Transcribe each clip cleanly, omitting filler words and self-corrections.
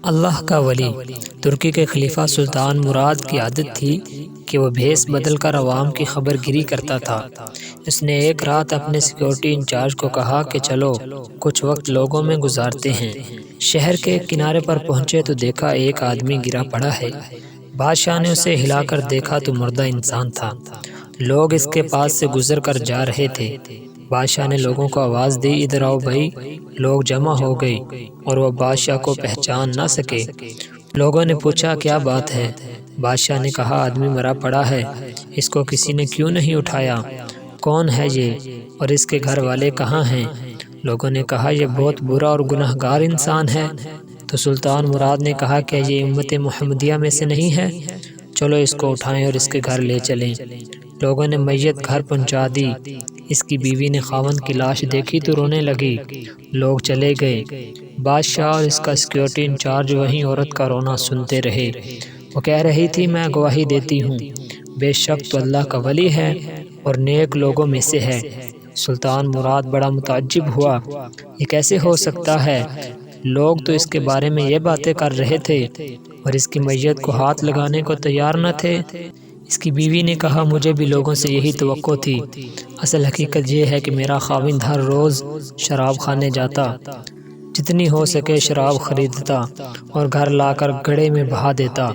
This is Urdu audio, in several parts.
اللہ کا ولی ترکی کے خلیفہ سلطان مراد کی عادت تھی کہ وہ بھیس بدل کر عوام کی خبر گیری کرتا تھا۔ اس نے ایک رات اپنے سیکیورٹی انچارج کو کہا کہ چلو کچھ وقت لوگوں میں گزارتے ہیں۔ شہر کے کنارے پر پہنچے تو دیکھا ایک آدمی گرا پڑا ہے۔ بادشاہ نے اسے ہلا کر دیکھا تو مردہ انسان تھا۔ لوگ اس کے پاس سے گزر کر جا رہے تھے۔ بادشاہ نے لوگوں کو آواز دی، ادھر آؤ بھائی۔ لوگ جمع ہو گئے اور وہ بادشاہ کو پہچان نہ سکے۔ لوگوں نے پوچھا کیا بات ہے؟ بادشاہ نے کہا آدمی مرا پڑا ہے، اس کو کسی نے کیوں نہیں اٹھایا؟ کون ہے یہ اور اس کے گھر والے کہاں ہیں؟ لوگوں نے کہا یہ بہت برا اور گناہگار انسان ہے۔ تو سلطان مراد نے کہا کہ یہ امت محمدیہ میں سے نہیں ہے؟ چلو اس کو اٹھائیں اور اس کے گھر لے چلیں۔ لوگوں نے میت گھر پہنچا دی۔ اس کی بیوی نے خاوند کی لاش دیکھی تو رونے لگی۔ لوگ چلے گئے۔ بادشاہ اور اس کا سیکیورٹی انچارج وہیں عورت کا رونا سنتے رہے۔ وہ کہہ رہی تھی میں گواہی دیتی ہوں، بے شک تو اللہ کا ولی ہے اور نیک لوگوں میں سے ہے۔ سلطان مراد بڑا متعجب ہوا، یہ کیسے ہو سکتا ہے؟ لوگ تو اس کے بارے میں یہ باتیں کر رہے تھے اور اس کی میت کو ہاتھ لگانے کو تیار نہ تھے۔ اس کی بیوی نے کہا مجھے بھی لوگوں سے یہی توقع تھی۔ اصل حقیقت یہ ہے کہ میرا خاوند ہر روز شراب خانے جاتا، جتنی ہو سکے شراب خریدتا اور گھر لا کر گڑھے میں بہا دیتا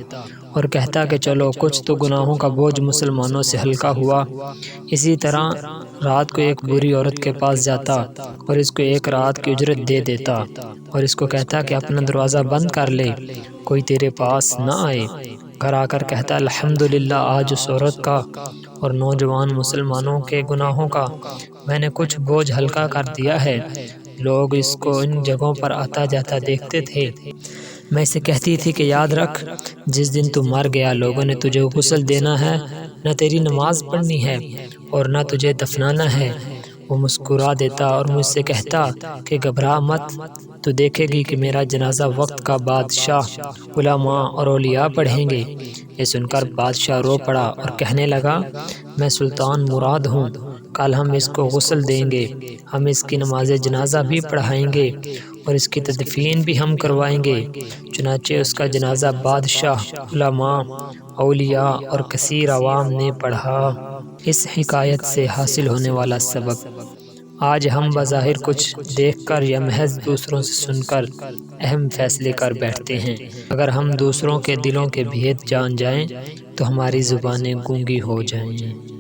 اور کہتا کہ چلو کچھ تو گناہوں کا بوجھ مسلمانوں سے ہلکا ہوا۔ اسی طرح رات کو ایک بری عورت کے پاس جاتا اور اس کو ایک رات کی اجرت دے دیتا اور اس کو کہتا کہ اپنا دروازہ بند کر لے، کوئی تیرے پاس نہ آئے۔ گھر آ کر کہتا الحمدللہ آج اس عورت کا اور نوجوان مسلمانوں کے گناہوں کا میں نے کچھ بوجھ ہلکا کر دیا ہے۔ لوگ اس کو ان جگہوں پر آتا جاتا دیکھتے تھے۔ میں اسے کہتی تھی کہ یاد رکھ جس دن تو مر گیا لوگوں نے تجھے غسل دینا ہے، نہ تیری نماز پڑھنی ہے اور نہ تجھے دفنانا ہے۔ وہ مسکرا دیتا اور مجھ سے کہتا کہ گھبرا مت، تو دیکھے گی کہ میرا جنازہ وقت کا بادشاہ، علماء اور اولیاء پڑھیں گے۔ یہ سن کر بادشاہ رو پڑا اور کہنے لگا میں سلطان مراد ہوں، کل ہم اس کو غسل دیں گے، ہم اس کی نماز جنازہ بھی پڑھائیں گے اور اس کی تدفین بھی ہم کروائیں گے۔ چنانچہ اس کا جنازہ بادشاہ، علماء، اولیاء اور کثیر عوام نے پڑھا۔ اس حکایت سے حاصل ہونے والا سبق، آج ہم بظاہر کچھ دیکھ کر یا محض دوسروں سے سن کر اہم فیصلے کر بیٹھتے ہیں۔ اگر ہم دوسروں کے دلوں کے بھید جان جائیں تو ہماری زبانیں گونگی ہو جائیں۔